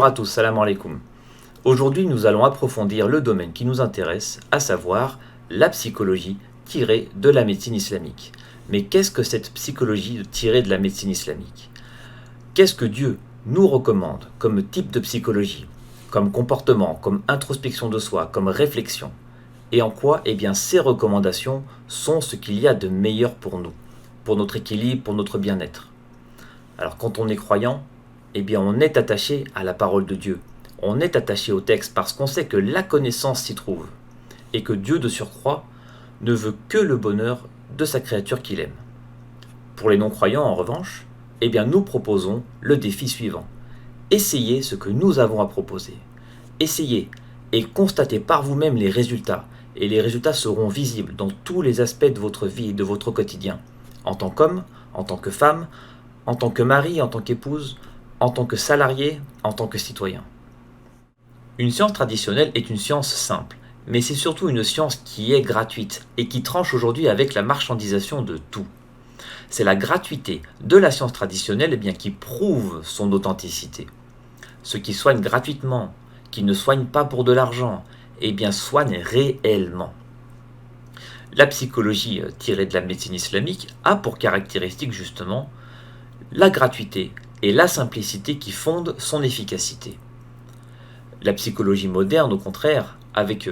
Bonjour à tous, salam alaikum. Aujourd'hui, nous allons approfondir le domaine qui nous intéresse, à savoir la psychologie tirée de la médecine islamique. Mais qu'est-ce que cette psychologie tirée de la médecine islamique? Qu'est-ce que Dieu nous recommande comme type de psychologie, comme comportement, comme introspection de soi, comme réflexion? Et en quoi ces recommandations sont ce qu'il y a de meilleur pour nous, pour notre équilibre, pour notre bien-être? Alors quand on est croyant, on est attaché à la parole de Dieu. On est attaché au texte parce qu'on sait que la connaissance s'y trouve et que Dieu de surcroît ne veut que le bonheur de sa créature qu'il aime. Pour les non-croyants en revanche, nous proposons le défi suivant. Essayez ce que nous avons à proposer. Essayez et constatez par vous-même les résultats. Et les résultats seront visibles dans tous les aspects de votre vie et de votre quotidien. En tant qu'homme, en tant que femme, en tant que mari, en tant qu'épouse, en tant que salarié, en tant que citoyen. Une science traditionnelle est une science simple, mais c'est surtout une science qui est gratuite et qui tranche aujourd'hui avec la marchandisation de tout. C'est la gratuité de la science traditionnelle qui prouve son authenticité. Ceux qui soignent gratuitement, qui ne soignent pas pour de l'argent, soignent réellement. La psychologie tirée de la médecine islamique a pour caractéristique justement la gratuité et la simplicité qui fondent son efficacité. La psychologie moderne, au contraire, avec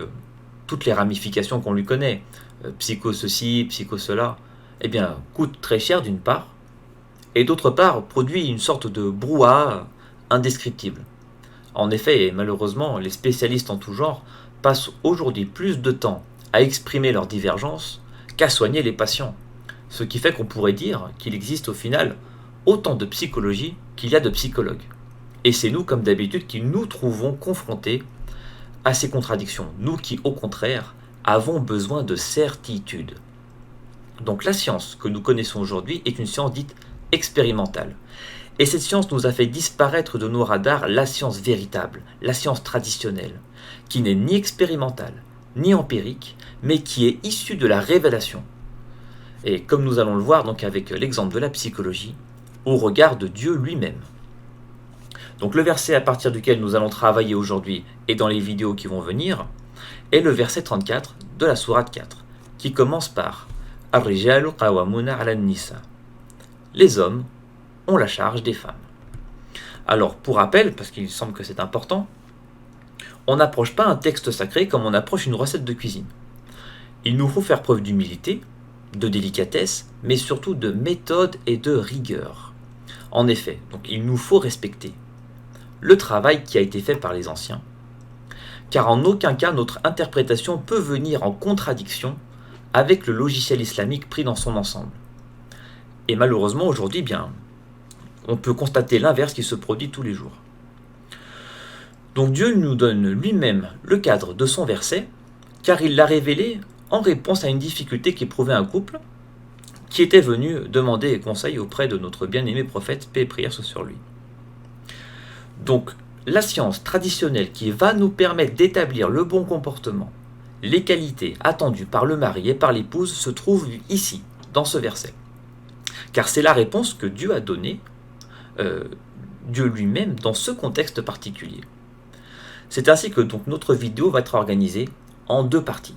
toutes les ramifications qu'on lui connaît, psycho ceci, psycho cela, coûte très cher d'une part, et d'autre part produit une sorte de brouhaha indescriptible. En effet, et malheureusement, les spécialistes en tout genre passent aujourd'hui plus de temps à exprimer leurs divergences qu'à soigner les patients, ce qui fait qu'on pourrait dire qu'il existe au final autant de psychologie qu'il y a de psychologues. Et c'est nous, comme d'habitude, qui nous trouvons confrontés à ces contradictions. Nous qui, au contraire, avons besoin de certitude. Donc la science que nous connaissons aujourd'hui est une science dite expérimentale. Et cette science nous a fait disparaître de nos radars la science véritable, la science traditionnelle, qui n'est ni expérimentale, ni empirique, mais qui est issue de la révélation. Et comme nous allons le voir donc avec l'exemple de la psychologie, au regard de Dieu lui-même. Donc le verset à partir duquel nous allons travailler aujourd'hui et dans les vidéos qui vont venir est le verset 34 de la sourate 4, qui commence par Ar-rijalu qawwamuna 'ala an-nisa. Les hommes ont la charge des femmes. Alors pour rappel, parce qu'il semble que c'est important, on n'approche pas un texte sacré comme on approche une recette de cuisine. Il nous faut faire preuve d'humilité, de délicatesse, mais surtout de méthode et de rigueur. En effet, donc il nous faut respecter le travail qui a été fait par les anciens, car en aucun cas notre interprétation peut venir en contradiction avec le logiciel islamique pris dans son ensemble. Et malheureusement aujourd'hui, on peut constater l'inverse qui se produit tous les jours. Donc Dieu nous donne lui-même le cadre de son verset, car il l'a révélé en réponse à une difficulté qu'éprouvait un couple qui était venu demander conseil auprès de notre bien-aimé prophète, paix et prière soient sur lui. Donc, la science traditionnelle qui va nous permettre d'établir le bon comportement, les qualités attendues par le mari et par l'épouse se trouve ici, dans ce verset. Car c'est la réponse que Dieu a donnée, Dieu lui-même, dans ce contexte particulier. C'est ainsi que donc notre vidéo va être organisée en deux parties.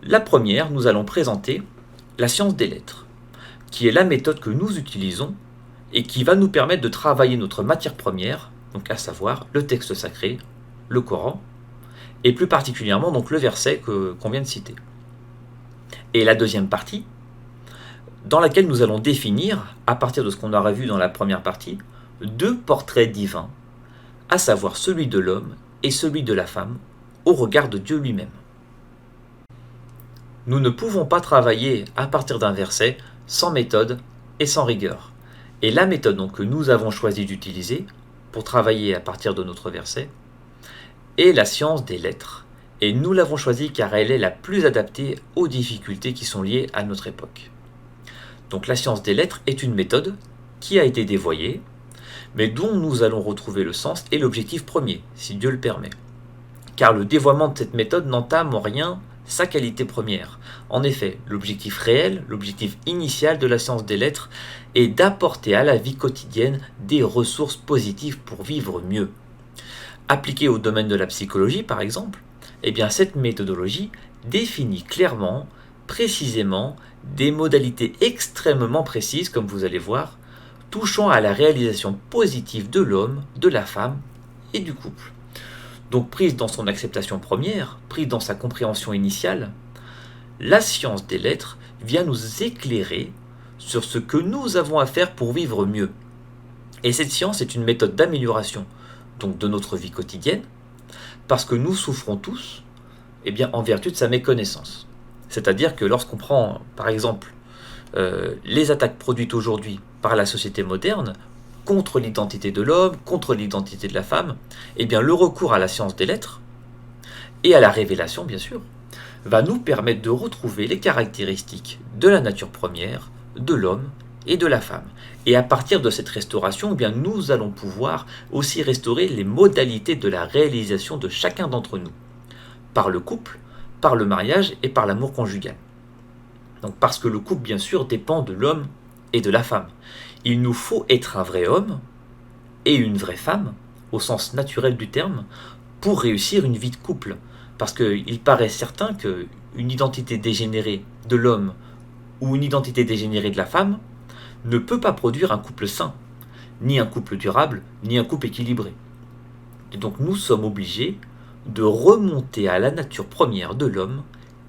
La première, nous allons présenter la science des lettres, qui est la méthode que nous utilisons et qui va nous permettre de travailler notre matière première, donc à savoir le texte sacré, le Coran, et plus particulièrement donc le verset qu'on vient de citer. Et la deuxième partie, dans laquelle nous allons définir, à partir de ce qu'on aura vu dans la première partie, deux portraits divins, à savoir celui de l'homme et celui de la femme, au regard de Dieu lui-même. Nous ne pouvons pas travailler à partir d'un verset sans méthode et sans rigueur. Et la méthode donc, que nous avons choisi d'utiliser pour travailler à partir de notre verset est la science des lettres. Et nous l'avons choisie car elle est la plus adaptée aux difficultés qui sont liées à notre époque. Donc la science des lettres est une méthode qui a été dévoyée, mais dont nous allons retrouver le sens et l'objectif premier, si Dieu le permet. Car le dévoiement de cette méthode n'entame en rien sa qualité première. En effet, l'objectif réel, l'objectif initial de la science des lettres est d'apporter à la vie quotidienne des ressources positives pour vivre mieux. Appliquée au domaine de la psychologie, par exemple, eh bien, cette méthodologie définit clairement, précisément, des modalités extrêmement précises, comme vous allez voir, touchant à la réalisation positive de l'homme, de la femme et du couple. Donc prise dans son acceptation première, prise dans sa compréhension initiale, la science des lettres vient nous éclairer sur ce que nous avons à faire pour vivre mieux. Et cette science est une méthode d'amélioration donc de notre vie quotidienne, parce que nous souffrons tous en vertu de sa méconnaissance. C'est-à-dire que lorsqu'on prend, par exemple, les attaques produites aujourd'hui par la société moderne, contre l'identité de l'homme, contre l'identité de la femme, le recours à la science des lettres, et à la révélation bien sûr, va nous permettre de retrouver les caractéristiques de la nature première, de l'homme et de la femme. Et à partir de cette restauration, nous allons pouvoir aussi restaurer les modalités de la réalisation de chacun d'entre nous, par le couple, par le mariage et par l'amour conjugal. Donc parce que le couple, bien sûr, dépend de l'homme et de la femme. Il nous faut être un vrai homme et une vraie femme, au sens naturel du terme, pour réussir une vie de couple. Parce qu'il paraît certain qu'une identité dégénérée de l'homme ou une identité dégénérée de la femme ne peut pas produire un couple sain, ni un couple durable, ni un couple équilibré. Et donc nous sommes obligés de remonter à la nature première de l'homme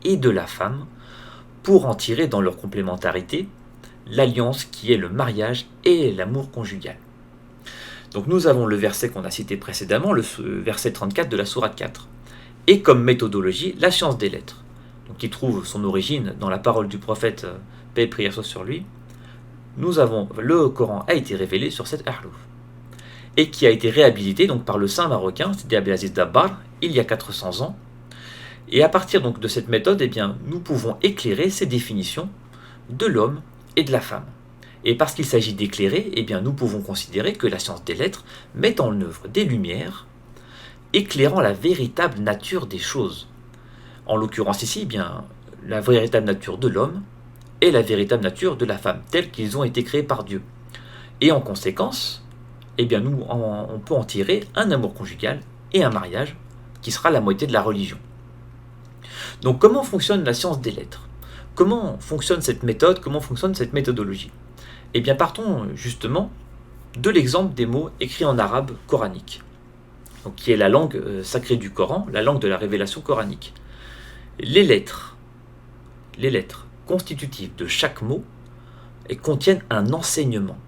et de la femme pour en tirer dans leur complémentarité l'alliance qui est le mariage et l'amour conjugal. Donc nous avons le verset qu'on a cité précédemment, le verset 34 de la sourate 4. Et comme méthodologie, la science des lettres, donc qui trouve son origine dans la parole du prophète, paix et prière soit sur lui. Le Coran a été révélé sur cette harlouf et qui a été réhabilité donc par le saint marocain Sidi Abdelaziz Dabbar il y a 400 ans. Et à partir donc de cette méthode, nous pouvons éclairer ces définitions de l'homme et de la femme. Et parce qu'il s'agit d'éclairer, nous pouvons considérer que la science des lettres met en œuvre des lumières éclairant la véritable nature des choses. En l'occurrence ici, la véritable nature de l'homme et la véritable nature de la femme, tels qu'ils ont été créés par Dieu. Et en conséquence, on peut en tirer un amour conjugal et un mariage, qui sera la moitié de la religion. Donc comment fonctionne la science des lettres ? Comment fonctionne cette méthode ? Comment fonctionne cette méthodologie ? Partons justement de l'exemple des mots écrits en arabe coranique, donc qui est la langue sacrée du Coran, la langue de la révélation coranique. Les lettres constitutives de chaque mot contiennent un enseignement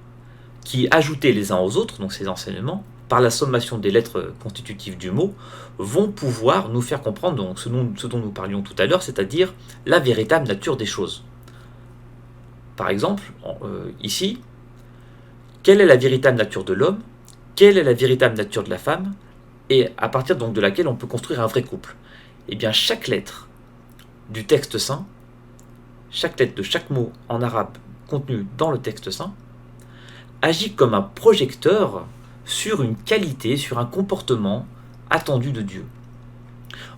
qui, ajoutés les uns aux autres, donc ces enseignements, par la sommation des lettres constitutives du mot, vont pouvoir nous faire comprendre donc, ce dont nous parlions tout à l'heure, c'est-à-dire la véritable nature des choses. Par exemple, ici, quelle est la véritable nature de l'homme, quelle est la véritable nature de la femme, et à partir donc de laquelle on peut construire un vrai couple. Chaque lettre du texte saint, chaque lettre de chaque mot en arabe contenu dans le texte saint, agit comme un projecteur sur une qualité, sur un comportement attendu de Dieu.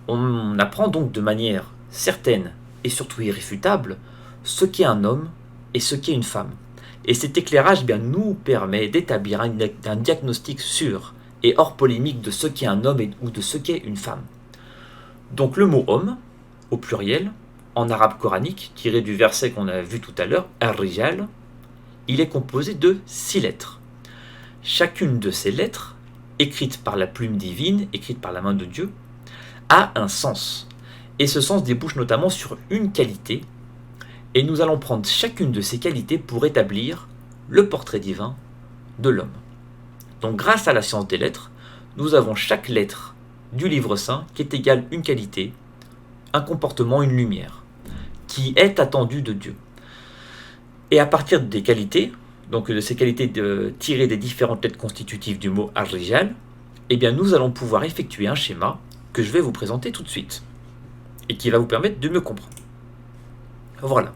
On apprend donc de manière certaine et surtout irréfutable ce qu'est un homme et ce qu'est une femme. Et cet éclairage nous permet d'établir un diagnostic sûr et hors polémique de ce qu'est un homme ou de ce qu'est une femme. Donc le mot homme, au pluriel, en arabe coranique, tiré du verset qu'on a vu tout à l'heure, ar-rijal, il est composé de 6 lettres. Chacune de ces lettres, écrite par la plume divine, écrite par la main de Dieu, a un sens. Et ce sens débouche notamment sur une qualité, et nous allons prendre chacune de ces qualités pour établir le portrait divin de l'homme. Donc grâce à la science des lettres, nous avons chaque lettre du livre saint qui est égale une qualité, un comportement, une lumière, qui est attendue de Dieu. Et à partir des qualités, donc de ces qualités tirées des différentes lettres constitutives du mot ar-rijal, nous allons pouvoir effectuer un schéma que je vais vous présenter tout de suite, et qui va vous permettre de mieux comprendre. Voilà.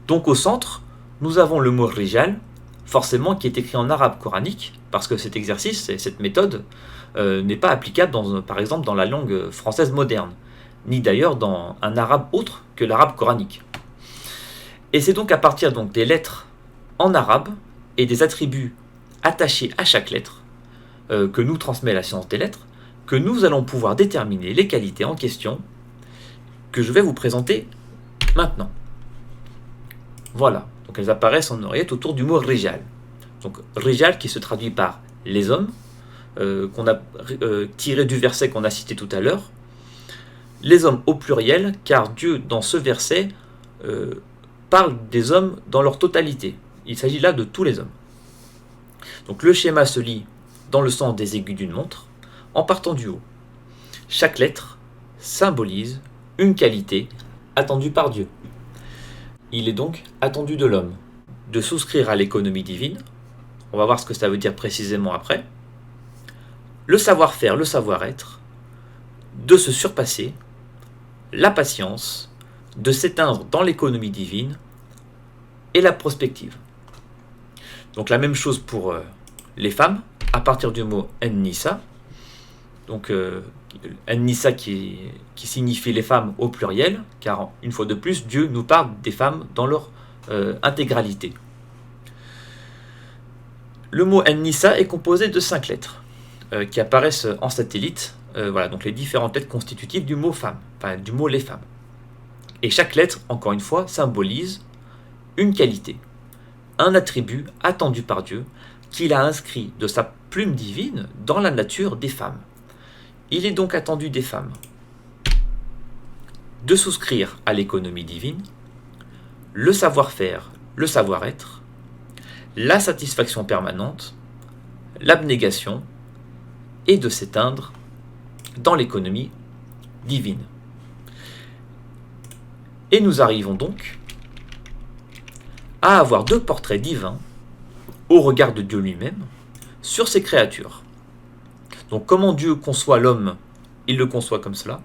Donc au centre, nous avons le mot rijal, forcément qui est écrit en arabe coranique, parce que cet exercice, cette méthode, n'est pas applicable par exemple dans la langue française moderne, ni d'ailleurs dans un arabe autre que l'arabe coranique. Et c'est donc à partir des lettres en arabe et des attributs attachés à chaque lettre que nous transmet la science des lettres, que nous allons pouvoir déterminer les qualités en question que je vais vous présenter maintenant. Voilà, donc elles apparaissent en oreillette autour du mot rijal. Donc rijal qui se traduit par les hommes, qu'on a tiré du verset qu'on a cité tout à l'heure. Les hommes au pluriel, car Dieu dans ce verset parle des hommes dans leur totalité. Il s'agit là de tous les hommes. Donc le schéma se lit dans le sens des aiguilles d'une montre, en partant du haut. Chaque lettre symbolise une qualité attendue par Dieu. Il est donc attendu de l'homme de souscrire à l'économie divine, on va voir ce que ça veut dire précisément après, le savoir-faire, le savoir-être, de se surpasser, la patience, de s'éteindre dans l'économie divine et la prospective. Donc la même chose pour les femmes, à partir du mot en-nisa, donc en-nisa qui signifie les femmes au pluriel, car une fois de plus, Dieu nous parle des femmes dans leur intégralité. Le mot en-nisa est composé de 5 lettres qui apparaissent en satellite, voilà, donc les différentes lettres constitutives du mot femme, enfin du mot les femmes. Et chaque lettre, encore une fois, symbolise une qualité, un attribut attendu par Dieu qu'il a inscrit de sa plume divine dans la nature des femmes. Il est donc attendu des femmes de souscrire à l'économie divine, le savoir-faire, le savoir-être, la satisfaction permanente, l'abnégation et de s'éteindre dans l'économie divine. Et nous arrivons donc à avoir 2 portraits divins au regard de Dieu lui-même sur ses créatures. Donc comment Dieu conçoit l'homme, il le conçoit comme cela.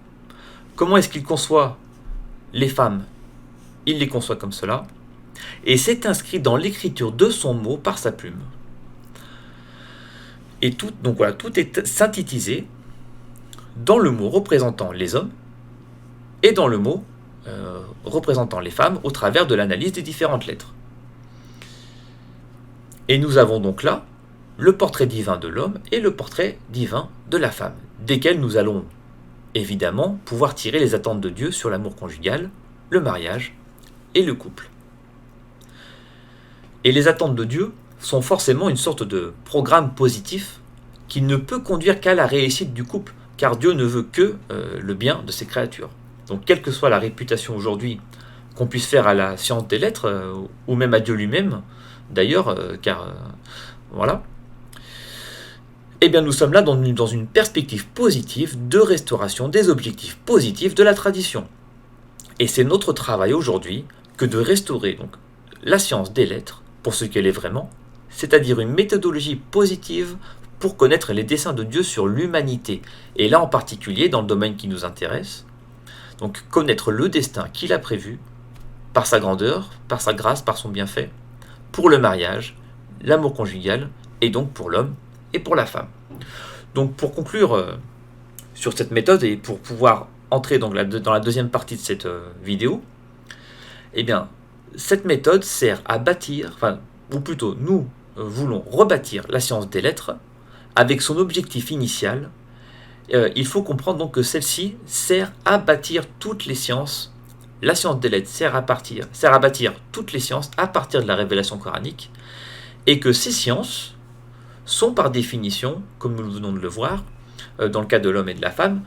Comment est-ce qu'il conçoit les femmes, il les conçoit comme cela. Et c'est inscrit dans l'écriture de son mot par sa plume. Et tout, donc voilà, tout est synthétisé dans le mot représentant les hommes et dans le mot représentant les femmes au travers de l'analyse des différentes lettres. Et nous avons donc là le portrait divin de l'homme et le portrait divin de la femme, desquels nous allons évidemment pouvoir tirer les attentes de Dieu sur l'amour conjugal, le mariage et le couple. Et les attentes de Dieu sont forcément une sorte de programme positif qui ne peut conduire qu'à la réussite du couple, car Dieu ne veut que le bien de ses créatures. Donc quelle que soit la réputation aujourd'hui qu'on puisse faire à la science des lettres, ou même à Dieu lui-même, d'ailleurs, voilà, eh bien nous sommes là dans une perspective positive de restauration des objectifs positifs de la tradition. Et c'est notre travail aujourd'hui que de restaurer donc la science des lettres pour ce qu'elle est vraiment, c'est-à-dire une méthodologie positive pour connaître les desseins de Dieu sur l'humanité, et là en particulier dans le domaine qui nous intéresse, donc connaître le destin qu'il a prévu, par sa grandeur, par sa grâce, par son bienfait, pour le mariage, l'amour conjugal, et donc pour l'homme et pour la femme. Donc pour conclure sur cette méthode et pour pouvoir entrer dans la deuxième partie de cette vidéo, eh bien, cette méthode sert à bâtir, ou plutôt nous voulons rebâtir la science des lettres avec son objectif initial. Il faut comprendre donc que celle-ci sert à bâtir toutes les sciences. La science des lettres sert à bâtir toutes les sciences à partir de la révélation coranique, et que ces sciences sont par définition, comme nous venons de le voir, dans le cas de l'homme et de la femme,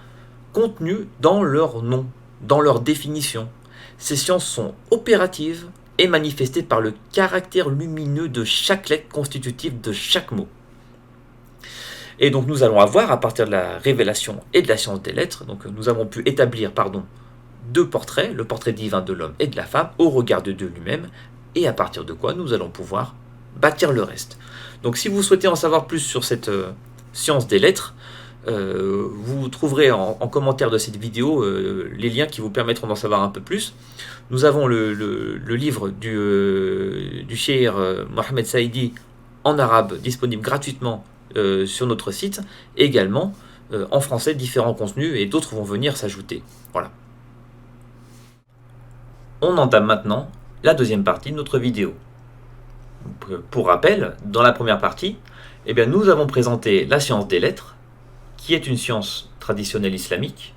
contenues dans leur nom, dans leur définition. Ces sciences sont opératives et manifestées par le caractère lumineux de chaque lettre constitutive de chaque mot. Et donc nous allons avoir, à partir de la révélation et de la science des lettres, donc nous avons pu établir, 2 portraits, le portrait divin de l'homme et de la femme, au regard de Dieu lui-même, et à partir de quoi nous allons pouvoir bâtir le reste. Donc si vous souhaitez en savoir plus sur cette science des lettres, vous trouverez en commentaire de cette vidéo les liens qui vous permettront d'en savoir un peu plus. Nous avons le livre du cheikh Mohamed Saïdi en arabe, disponible gratuitement sur notre site, et également en français différents contenus, et d'autres vont venir s'ajouter. Voilà. On entame maintenant la deuxième partie de notre vidéo. Donc, pour rappel, dans la première partie, Eh bien, nous avons présenté la science des lettres, qui est une science traditionnelle islamique,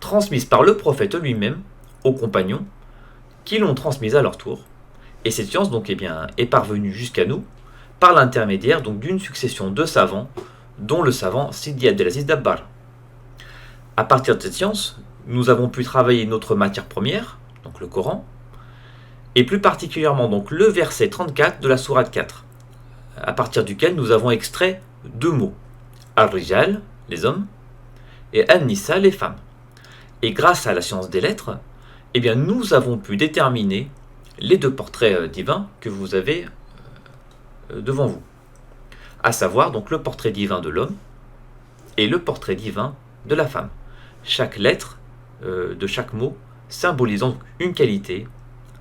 transmise par le prophète lui-même aux compagnons, qui l'ont transmise à leur tour. Et cette science donc, est parvenue jusqu'à nous par l'intermédiaire donc d'une succession de savants, dont le savant Sidi Abdelaziz Dabbar. À partir de cette science, nous avons pu travailler notre matière première, donc le Coran, et plus particulièrement donc le verset 34 de la sourate 4, à partir duquel nous avons extrait deux mots, Ar-Rijal, les hommes, et An-Nisa, les femmes. Et grâce à la science des lettres, nous avons pu déterminer les deux portraits divins que vous avez devant vous, à savoir donc le portrait divin de l'homme et le portrait divin de la femme. Chaque lettre de chaque mot symbolisant une qualité,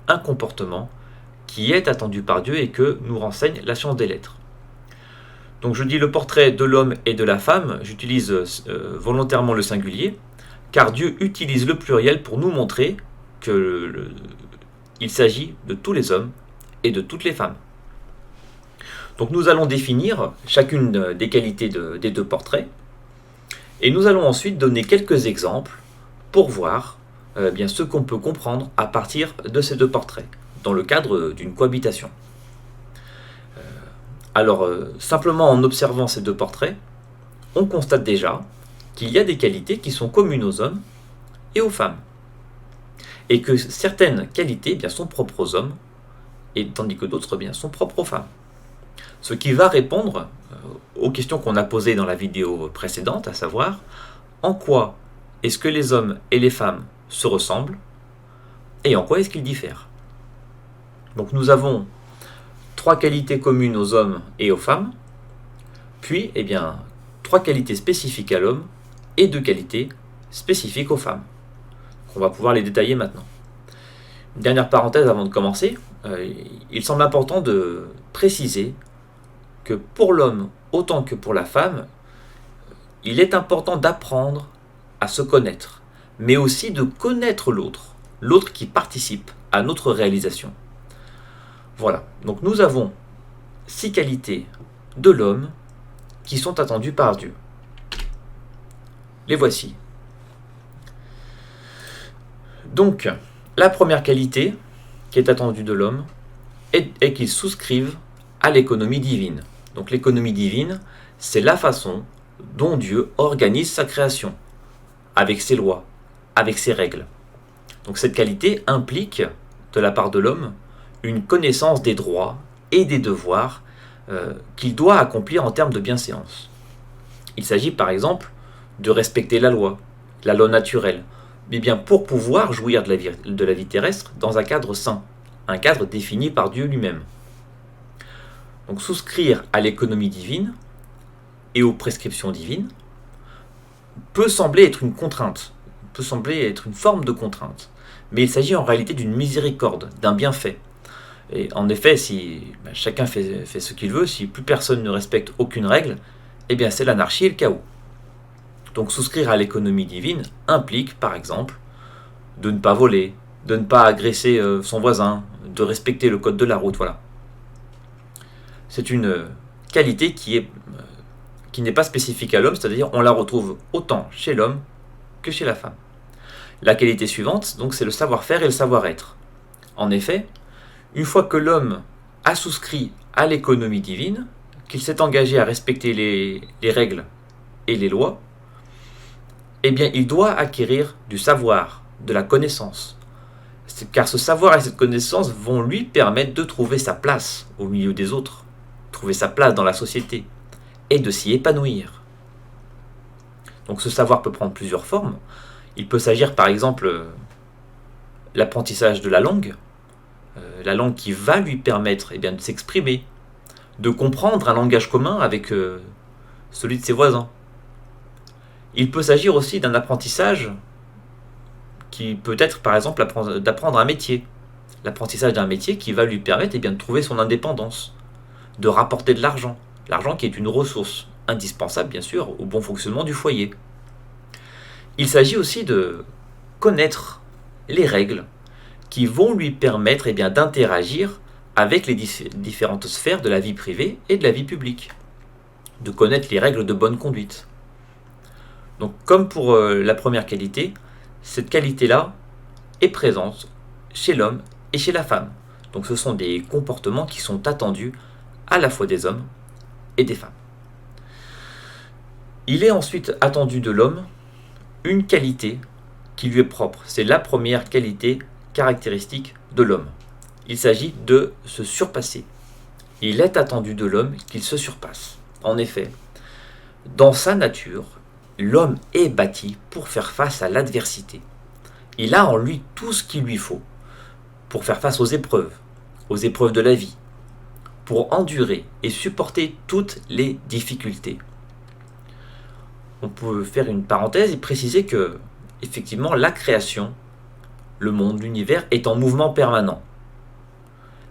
un comportement qui est attendu par Dieu et que nous renseigne la science des lettres. Donc je dis le portrait de l'homme et de la femme, j'utilise volontairement le singulier, car Dieu utilise le pluriel pour nous montrer qu'il s'agit de tous les hommes et de toutes les femmes. Donc nous allons définir chacune des qualités des deux portraits, et nous allons ensuite donner quelques exemples pour voir ce qu'on peut comprendre à partir de ces deux portraits, dans le cadre d'une cohabitation. Simplement en observant ces deux portraits, on constate déjà qu'il y a des qualités qui sont communes aux hommes et aux femmes, et que certaines qualités sont propres aux hommes, et tandis que d'autres sont propres aux femmes. Ce qui va répondre aux questions qu'on a posées dans la vidéo précédente, à savoir en quoi est-ce que les hommes et les femmes se ressemblent et en quoi est-ce qu'ils diffèrent. Donc nous avons trois qualités communes aux hommes et aux femmes, puis trois qualités spécifiques à l'homme et deux qualités spécifiques aux femmes. On va pouvoir les détailler maintenant. Une dernière parenthèse avant de commencer, il semble important de préciser que pour l'homme autant que pour la femme, il est important d'apprendre à se connaître, mais aussi de connaître l'autre qui participe à notre réalisation. Voilà, donc nous avons 6 qualités de l'homme qui sont attendues par Dieu. Les voici. Donc, la première qualité qui est attendue de l'homme est qu'il souscrive à l'économie divine. Donc l'économie divine, c'est la façon dont Dieu organise sa création, avec ses lois, avec ses règles. Donc cette qualité implique, de la part de l'homme, une connaissance des droits et des devoirs qu'il doit accomplir en termes de bienséance. Il s'agit par exemple de respecter la loi naturelle, mais bien pour pouvoir jouir de la vie terrestre dans un cadre sain, un cadre défini par Dieu lui-même. Donc souscrire à l'économie divine et aux prescriptions divines peut sembler être une contrainte, peut sembler être une forme de contrainte, mais il s'agit en réalité d'une miséricorde, d'un bienfait. Et en effet, si chacun fait ce qu'il veut, si plus personne ne respecte aucune règle, c'est l'anarchie et le chaos. Donc souscrire à l'économie divine implique, par exemple, de ne pas voler, de ne pas agresser son voisin, de respecter le code de la route, voilà. C'est une qualité qui n'est pas spécifique à l'homme, c'est-à-dire on la retrouve autant chez l'homme que chez la femme. La qualité suivante, donc, c'est le savoir-faire et le savoir-être. En effet, une fois que l'homme a souscrit à l'économie divine, qu'il s'est engagé à respecter les règles et les lois, il doit acquérir du savoir, de la connaissance. Car ce savoir et cette connaissance vont lui permettre de trouver sa place au milieu des autres, trouver sa place dans la société et de s'y épanouir. Donc ce savoir peut prendre plusieurs formes. Il peut s'agir par exemple l'apprentissage de la langue qui va lui permettre de s'exprimer, de comprendre un langage commun avec celui de ses voisins. Il peut s'agir aussi d'un apprentissage qui peut être par exemple d'apprendre un métier. L'apprentissage d'un métier qui va lui permettre de trouver son indépendance, de rapporter de l'argent. L'argent qui est une ressource indispensable bien sûr au bon fonctionnement du foyer. Il s'agit aussi de connaître les règles qui vont lui permettre d'interagir avec les différentes sphères de la vie privée et de la vie publique. de connaître les règles de bonne conduite. Donc comme pour la première qualité, cette qualité-là est présente chez l'homme et chez la femme. Donc ce sont des comportements qui sont attendus à la fois des hommes et des femmes. Il est ensuite attendu de l'homme une qualité qui lui est propre. C'est la première qualité caractéristique de l'homme. Il s'agit de se surpasser. Il est attendu de l'homme qu'il se surpasse. En effet, dans sa nature, l'homme est bâti pour faire face à l'adversité. Il a en lui tout ce qu'il lui faut pour faire face aux épreuves de la vie, pour endurer et supporter toutes les difficultés. On peut faire une parenthèse et préciser que, effectivement, la création, le monde, l'univers est en mouvement permanent.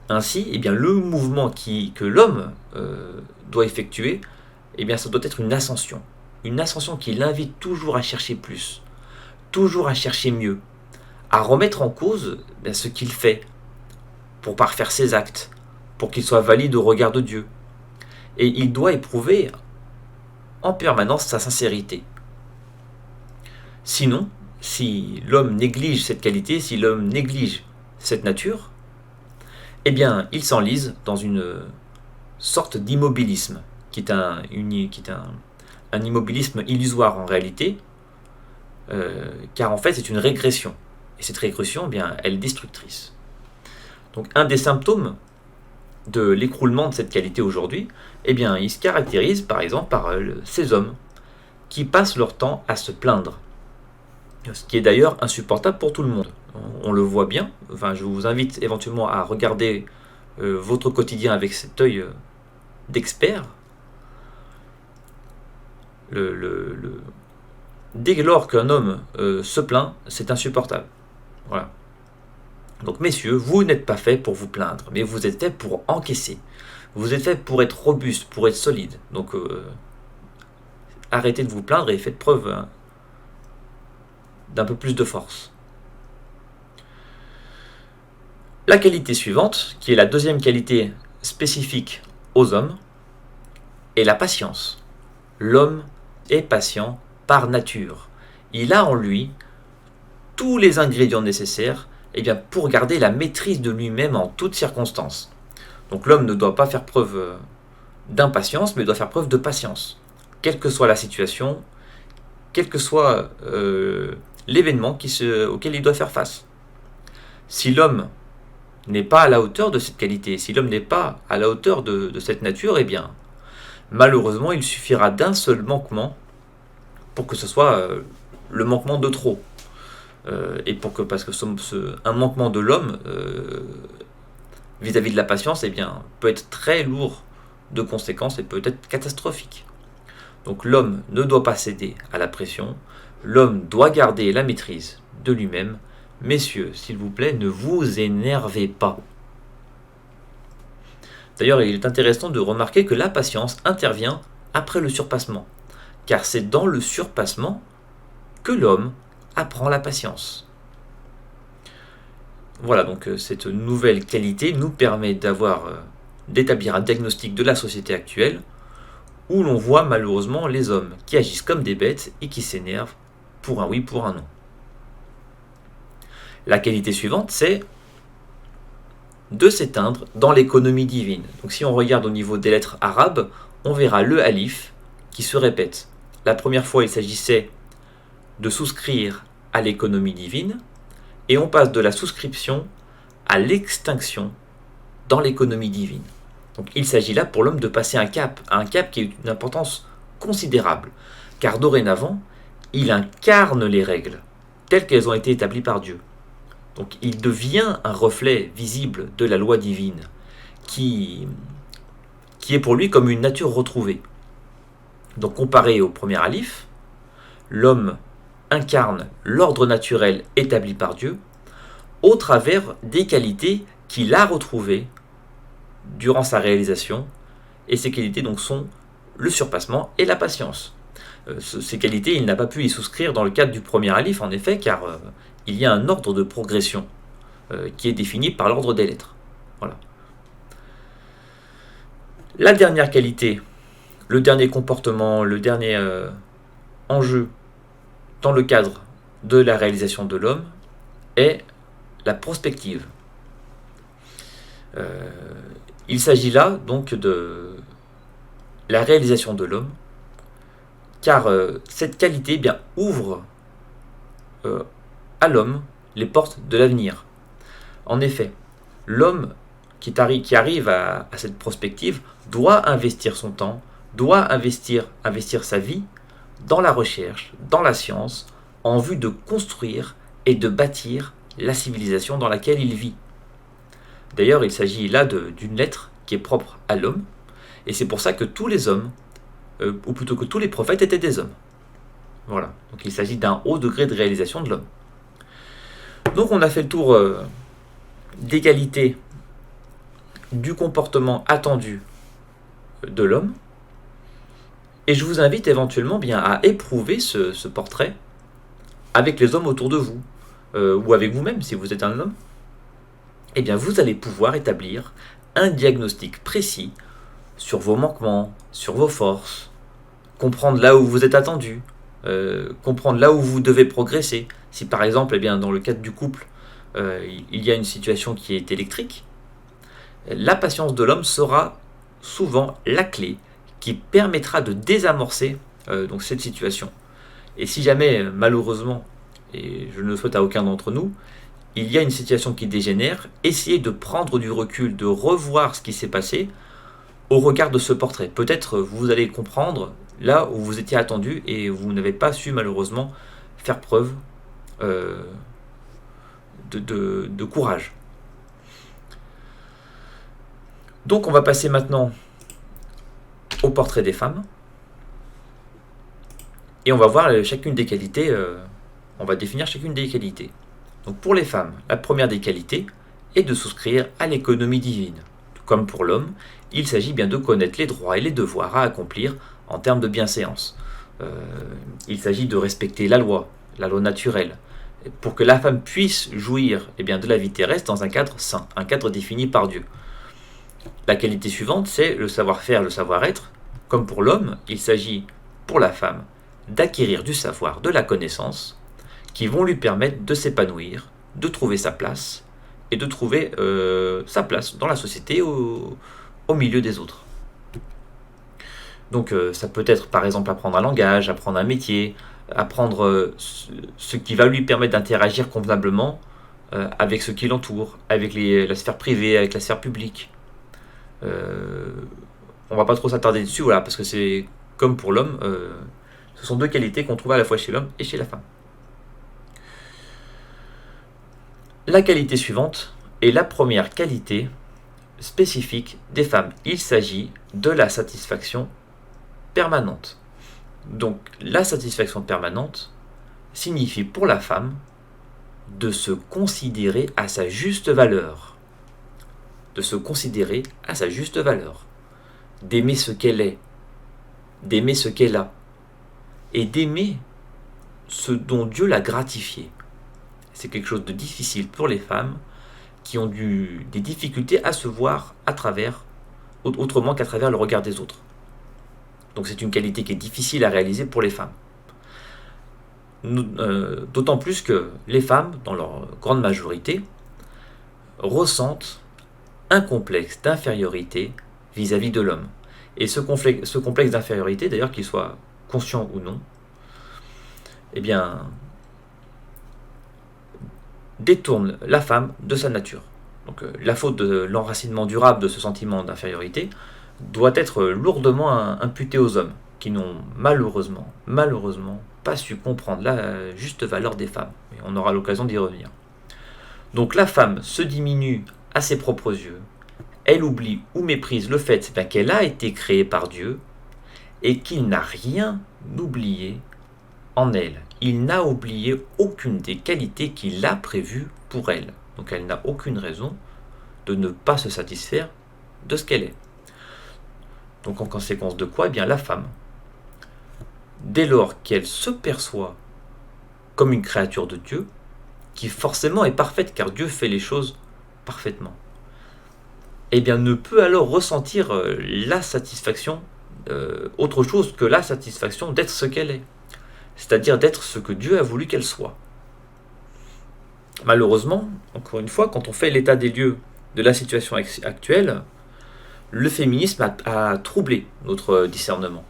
Ainsi, le mouvement que l'homme doit effectuer, ça doit être une ascension qui l'invite toujours à chercher plus, toujours à chercher mieux, à remettre en cause ce qu'il fait pour parfaire ses actes, pour qu'il soit valide au regard de Dieu. Et il doit éprouver en permanence sa sincérité. Sinon, si l'homme néglige cette qualité, si l'homme néglige cette nature, il s'enlise dans une sorte d'immobilisme, qui est un immobilisme illusoire en réalité, car en fait c'est une régression. Et cette régression, elle est destructrice. Donc un des symptômes de l'écroulement de cette qualité aujourd'hui, il se caractérise par exemple par ces hommes qui passent leur temps à se plaindre. Ce qui est d'ailleurs insupportable pour tout le monde. On le voit bien. Je vous invite éventuellement à regarder votre quotidien avec cet œil d'expert. Dès lors qu'un homme se plaint, c'est insupportable. Voilà. Donc messieurs, vous n'êtes pas faits pour vous plaindre, mais vous êtes faits pour encaisser. Vous êtes faits pour être robuste, pour être solide. Donc arrêtez de vous plaindre et faites preuve d'un peu plus de force. La qualité suivante, qui est la deuxième qualité spécifique aux hommes, est la patience. L'homme est patient par nature. Il a en lui tous les ingrédients nécessaires pour garder la maîtrise de lui-même en toutes circonstances. Donc l'homme ne doit pas faire preuve d'impatience, mais doit faire preuve de patience. Quelle que soit la situation, quel que soit l'événement auquel il doit faire face. Si l'homme n'est pas à la hauteur de cette qualité, si l'homme n'est pas à la hauteur de cette nature, malheureusement, il suffira d'un seul manquement pour que ce soit le manquement de trop. Parce que un manquement de l'homme vis-à-vis de la patience peut être très lourd de conséquences et peut être catastrophique. Donc l'homme ne doit pas céder à la pression, l'homme doit garder la maîtrise de lui-même. Messieurs, s'il vous plaît, ne vous énervez pas. D'ailleurs, il est intéressant de remarquer que la patience intervient après le surpassement, car c'est dans le surpassement que l'homme apprend la patience. Voilà, donc cette nouvelle qualité nous permet d'établir un diagnostic de la société actuelle où l'on voit malheureusement les hommes qui agissent comme des bêtes et qui s'énervent pour un oui, pour un non. La qualité suivante, c'est de s'éteindre dans l'économie divine. Donc si on regarde au niveau des lettres arabes, on verra le alif qui se répète. La première fois, il s'agissait de souscrire à l'économie divine, et on passe de la souscription à l'extinction dans l'économie divine. Donc il s'agit là pour l'homme de passer un cap qui est d'une importance considérable, car dorénavant, il incarne les règles telles qu'elles ont été établies par Dieu. Donc il devient un reflet visible de la loi divine, qui est pour lui comme une nature retrouvée. Donc comparé au premier alif, l'homme incarne l'ordre naturel établi par Dieu au travers des qualités qu'il a retrouvées durant sa réalisation, et ces qualités donc sont le surpassement et la patience. Ces qualités, il n'a pas pu y souscrire dans le cadre du premier alif, en effet, car il y a un ordre de progression qui est défini par l'ordre des lettres. Voilà. La dernière qualité Le dernier comportement, le dernier enjeu dans le cadre de la réalisation de l'homme est la prospective. Il s'agit là donc de la réalisation de l'homme, car cette qualité bien, ouvre à l'homme les portes de l'avenir. En effet, l'homme qui arrive à cette prospective doit investir son temps, doit investir sa vie dans la recherche, dans la science, en vue de construire et de bâtir la civilisation dans laquelle il vit. D'ailleurs, il s'agit là d'une lettre qui est propre à l'homme, et c'est pour ça que tous les hommes, ou plutôt que tous les prophètes, étaient des hommes. Voilà, donc il s'agit d'un haut degré de réalisation de l'homme. Donc on a fait le tour des qualités du comportement attendu de l'homme, et je vous invite éventuellement bien à éprouver ce portrait avec les hommes autour de vous, ou avec vous-même si vous êtes un homme. Eh bien vous allez pouvoir établir un diagnostic précis sur vos manquements, sur vos forces, comprendre là où vous êtes attendu, comprendre là où vous devez progresser. Si par exemple, eh bien, dans le cadre du couple, il y a une situation qui est électrique, la patience de l'homme sera souvent la clé qui permettra de désamorcer donc cette situation. Et si jamais, malheureusement, et je ne le souhaite à aucun d'entre nous, il y a une situation qui dégénère, essayez de prendre du recul, de revoir ce qui s'est passé au regard de ce portrait. Peut-être vous allez comprendre là où vous étiez attendu et vous n'avez pas su malheureusement faire preuve de courage. Donc on va passer maintenant au portrait des femmes et on va voir chacune des qualités, on va définir chacune des qualités. Donc pour les femmes, la première des qualités est de souscrire à l'économie divine. Comme pour l'homme, il s'agit bien de connaître les droits et les devoirs à accomplir en termes de bienséance. Il s'agit de respecter la loi naturelle, pour que la femme puisse jouir bien, de la vie terrestre dans un cadre sain, un cadre défini par Dieu. La qualité suivante, c'est le savoir-faire, le savoir-être. Comme pour l'homme, il s'agit pour la femme d'acquérir du savoir, de la connaissance, qui vont lui permettre de s'épanouir, de trouver sa place, et de trouver sa place dans la société au milieu des autres. Donc ça peut être par exemple apprendre un langage, apprendre un métier, apprendre ce qui va lui permettre d'interagir convenablement avec ce qui l'entoure, avec la sphère privée, avec la sphère publique. On va pas trop s'attarder dessus, voilà, parce que c'est comme pour l'homme, ce sont deux qualités qu'on trouve à la fois chez l'homme et chez la femme. La qualité suivante est la première qualité spécifique des femmes. Il s'agit de la satisfaction permanente. Donc la satisfaction permanente signifie pour la femme de se considérer à sa juste valeur. De se considérer à sa juste valeur. D'aimer ce qu'elle est. D'aimer ce qu'elle a. Et d'aimer ce dont Dieu l'a gratifié. C'est quelque chose de difficile pour les femmes qui ont des difficultés à se voir à travers, autrement qu'à travers le regard des autres. Donc c'est une qualité qui est difficile à réaliser pour les femmes. D'autant plus que les femmes, dans leur grande majorité, ressentent un complexe d'infériorité vis-à-vis de l'homme. Et ce complexe d'infériorité, d'ailleurs qu'il soit conscient ou non, eh bien, détourne la femme de sa nature. Donc la faute de l'enracinement durable de ce sentiment d'infériorité doit être lourdement imputée aux hommes, qui n'ont malheureusement pas su comprendre la juste valeur des femmes. Et on aura l'occasion d'y revenir. Donc la femme se diminue à ses propres yeux, elle oublie ou méprise le fait qu'elle a été créée par Dieu et qu'il n'a rien oublié en elle. Il n'a oublié aucune des qualités qu'il a prévues pour elle. Donc elle n'a aucune raison de ne pas se satisfaire de ce qu'elle est. Donc en conséquence de quoi, eh bien la femme, dès lors qu'elle se perçoit comme une créature de Dieu, qui forcément est parfaite car Dieu fait les choses parfaitement, eh bien ne peut alors ressentir la satisfaction autre chose que la satisfaction d'être ce qu'elle est, c'est-à-dire d'être ce que Dieu a voulu qu'elle soit. Malheureusement, encore une fois, quand on fait l'état des lieux de la situation actuelle, le féminisme a troublé notre discernement.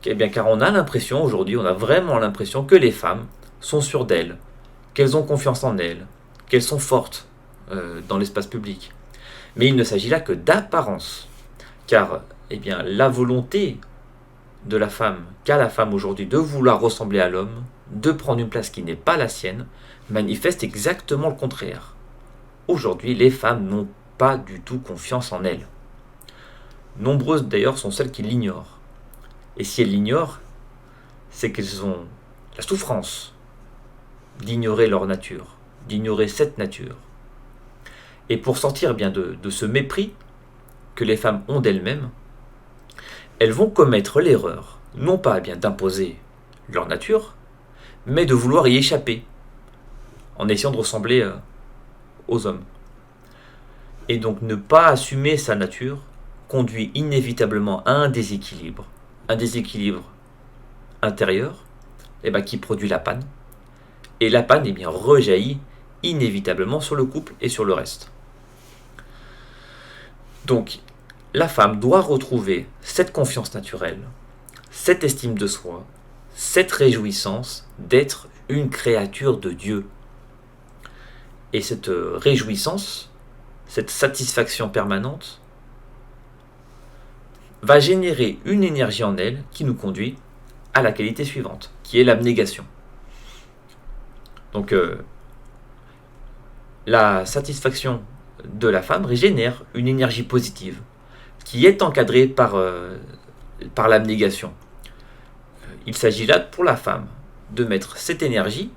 Eh bien, car on a l'impression, aujourd'hui, on a vraiment l'impression que les femmes sont sûres d'elles, qu'elles ont confiance en elles, qu'elles sont fortes dans l'espace public. Mais il ne s'agit là que d'apparence, car eh bien, la volonté de la femme, qu'a la femme aujourd'hui de vouloir ressembler à l'homme, de prendre une place qui n'est pas la sienne, manifeste exactement le contraire. Aujourd'hui, les femmes n'ont pas du tout confiance en elles. Nombreuses d'ailleurs sont celles qui l'ignorent. Et si elles l'ignorent, c'est qu'elles ont la souffrance d'ignorer leur nature, d'ignorer cette nature. Et pour sortir bien de ce mépris que les femmes ont d'elles-mêmes, elles vont commettre l'erreur, non pas bien d'imposer leur nature, mais de vouloir y échapper, en essayant de ressembler aux hommes. Et donc ne pas assumer sa nature conduit inévitablement à un déséquilibre intérieur qui produit la panne. Et la panne rejaillit inévitablement sur le couple et sur le reste. Donc la femme doit retrouver cette confiance naturelle, cette estime de soi, cette réjouissance d'être une créature de Dieu. Et cette réjouissance, cette satisfaction permanente, va générer une énergie en elle qui nous conduit à la qualité suivante, qui est l'abnégation. Donc la satisfaction de la femme génère une énergie positive qui est encadrée par l'abnégation. Il s'agit là pour la femme de mettre cette énergie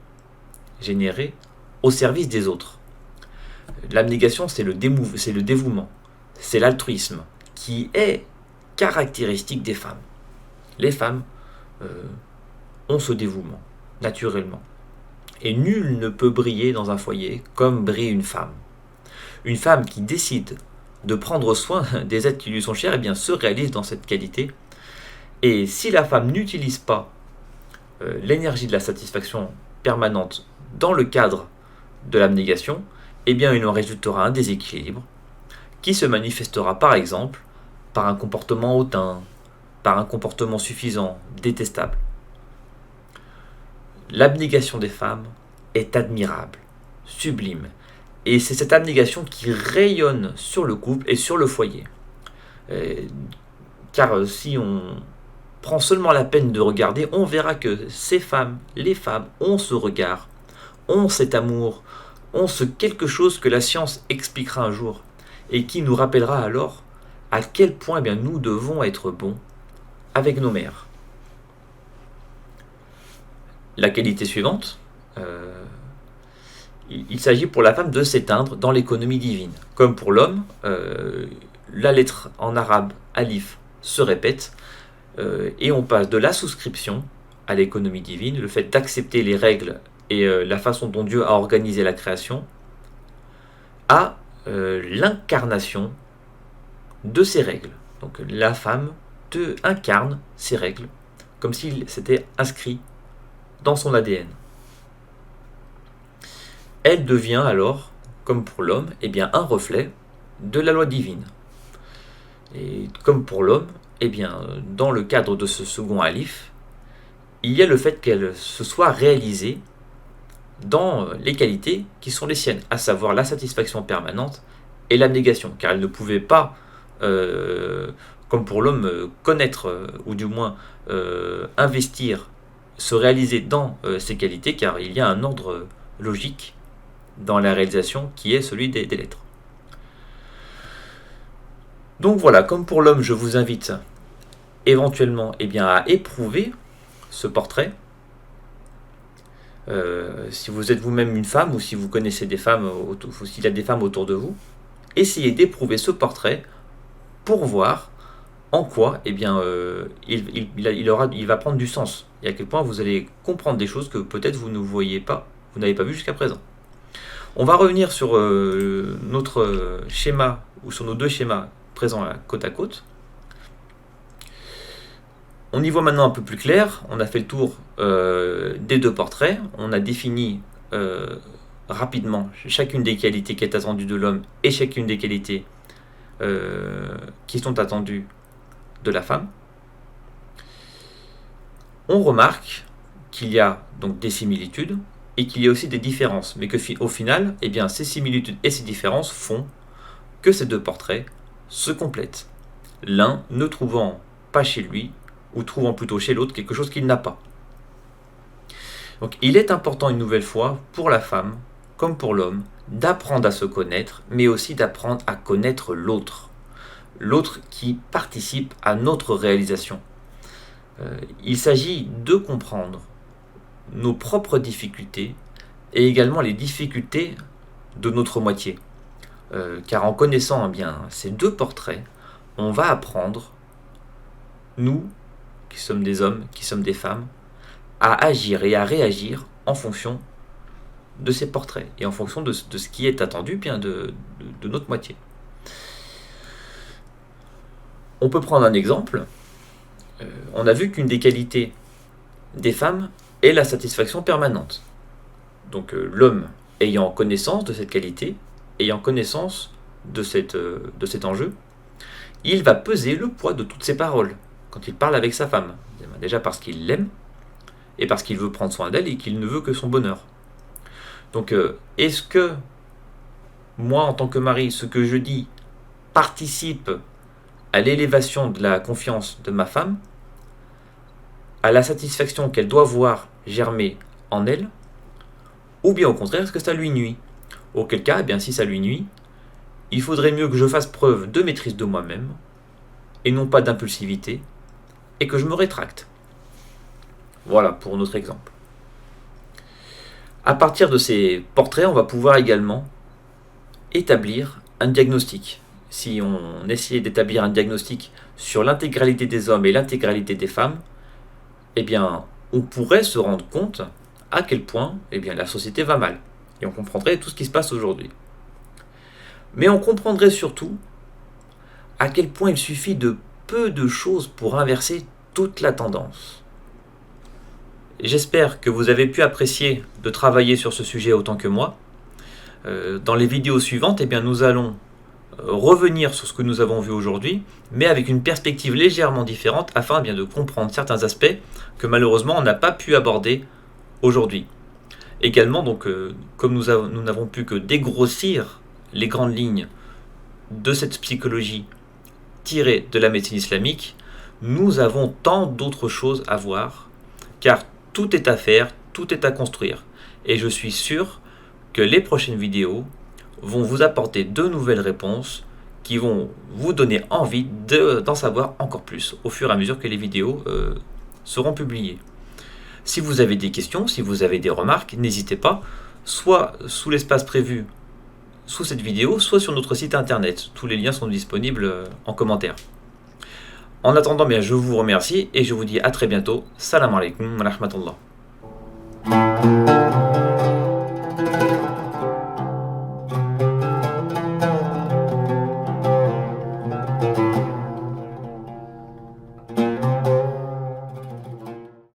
générée au service des autres. L'abnégation, c'est le dévouement, c'est l'altruisme qui est caractéristique des femmes. Les femmes ont ce dévouement, naturellement. Et nul ne peut briller dans un foyer comme brille une femme. Une femme qui décide de prendre soin des êtres qui lui sont chers, se réalise dans cette qualité. Et si la femme n'utilise pas l'énergie de la satisfaction permanente dans le cadre de l'abnégation, il en résultera un déséquilibre qui se manifestera par exemple par un comportement hautain, par un comportement suffisant, détestable. L'abnégation des femmes est admirable, sublime, et c'est cette abnégation qui rayonne sur le couple et sur le foyer. Car si on prend seulement la peine de regarder, on verra que ces femmes, les femmes, ont ce regard, ont cet amour, ont ce quelque chose que la science expliquera un jour, et qui nous rappellera alors à quel point nous devons être bons avec nos mères. La qualité suivante, il s'agit pour la femme de s'éteindre dans l'économie divine. Comme pour l'homme, la lettre en arabe alif se répète, et on passe de la souscription à l'économie divine, le fait d'accepter les règles et la façon dont Dieu a organisé la création, à l'incarnation de ces règles. Donc la femme incarne ces règles, comme s'il s'était inscrit dans son ADN. Elle devient alors, comme pour l'homme, un reflet de la loi divine. Et comme pour l'homme, dans le cadre de ce second alif, il y a le fait qu'elle se soit réalisée dans les qualités qui sont les siennes, à savoir la satisfaction permanente et l'abnégation, car elle ne pouvait pas, comme pour l'homme, connaître, ou du moins investir, se réaliser dans ces qualités, car il y a un ordre logique dans la réalisation qui est celui des lettres. Donc voilà, comme pour l'homme, je vous invite éventuellement à éprouver ce portrait. Si vous êtes vous-même une femme, ou si vous connaissez des femmes, ou s'il y a des femmes autour de vous, essayez d'éprouver ce portrait pour voir en quoi il va prendre du sens, et à quel point vous allez comprendre des choses que peut-être vous ne voyez pas, vous n'avez pas vu jusqu'à présent. On va revenir sur notre schéma, ou sur nos deux schémas présents côte à côte. On y voit maintenant un peu plus clair. On a fait le tour des deux portraits. On a défini rapidement chacune des qualités qui est attendue de l'homme et chacune des qualités qui sont attendues de la femme. On remarque qu'il y a donc des similitudes et qu'il y a aussi des différences, mais qu'au final, eh bien, ces similitudes et ces différences font que ces deux portraits se complètent. L'un ne trouvant pas chez lui, ou trouvant plutôt chez l'autre quelque chose qu'il n'a pas. Donc il est important une nouvelle fois pour la femme, comme pour l'homme, d'apprendre à se connaître, mais aussi d'apprendre à connaître l'autre. L'autre qui participe à notre réalisation. Il s'agit de comprendre nos propres difficultés et également les difficultés de notre moitié. Car en connaissant bien ces deux portraits, on va apprendre, nous, qui sommes des hommes, qui sommes des femmes, à agir et à réagir en fonction de ces portraits et en fonction de ce qui est attendu bien de notre moitié. On peut prendre un exemple. On a vu qu'une des qualités des femmes est la satisfaction permanente. Donc l'homme ayant connaissance de cette qualité, ayant connaissance de cet enjeu, il va peser le poids de toutes ses paroles quand il parle avec sa femme. Déjà parce qu'il l'aime et parce qu'il veut prendre soin d'elle et qu'il ne veut que son bonheur. Donc est-ce que moi en tant que mari, ce que je dis participe à l'élévation de la confiance de ma femme, à la satisfaction qu'elle doit voir germer en elle, ou bien au contraire, est-ce que ça lui nuit? Auquel cas, eh bien, si ça lui nuit, il faudrait mieux que je fasse preuve de maîtrise de moi-même, et non pas d'impulsivité, et que je me rétracte. Voilà pour notre exemple. À partir de ces portraits, on va pouvoir également établir un diagnostic. Si on essayait d'établir un diagnostic sur l'intégralité des hommes et l'intégralité des femmes, eh bien, on pourrait se rendre compte à quel point eh bien, la société va mal. Et on comprendrait tout ce qui se passe aujourd'hui. Mais on comprendrait surtout à quel point il suffit de peu de choses pour inverser toute la tendance. J'espère que vous avez pu apprécier de travailler sur ce sujet autant que moi. Dans les vidéos suivantes, eh bien, nous allons revenir sur ce que nous avons vu aujourd'hui, mais avec une perspective légèrement différente afin bien de comprendre certains aspects que malheureusement on n'a pas pu aborder aujourd'hui. Également, donc, comme nous n'avons pu que dégrossir les grandes lignes de cette psychologie tirée de la médecine islamique, nous avons tant d'autres choses à voir, car tout est à faire, tout est à construire. Et je suis sûr que les prochaines vidéos vont vous apporter de nouvelles réponses qui vont vous donner envie d'en savoir encore plus au fur et à mesure que les vidéos seront publiées. Si vous avez des questions, si vous avez des remarques, n'hésitez pas, soit sous l'espace prévu sous cette vidéo, soit sur notre site internet. Tous les liens sont disponibles en commentaire. En attendant, bien, je vous remercie et je vous dis à très bientôt. Salam alaikum wa rahmatullah.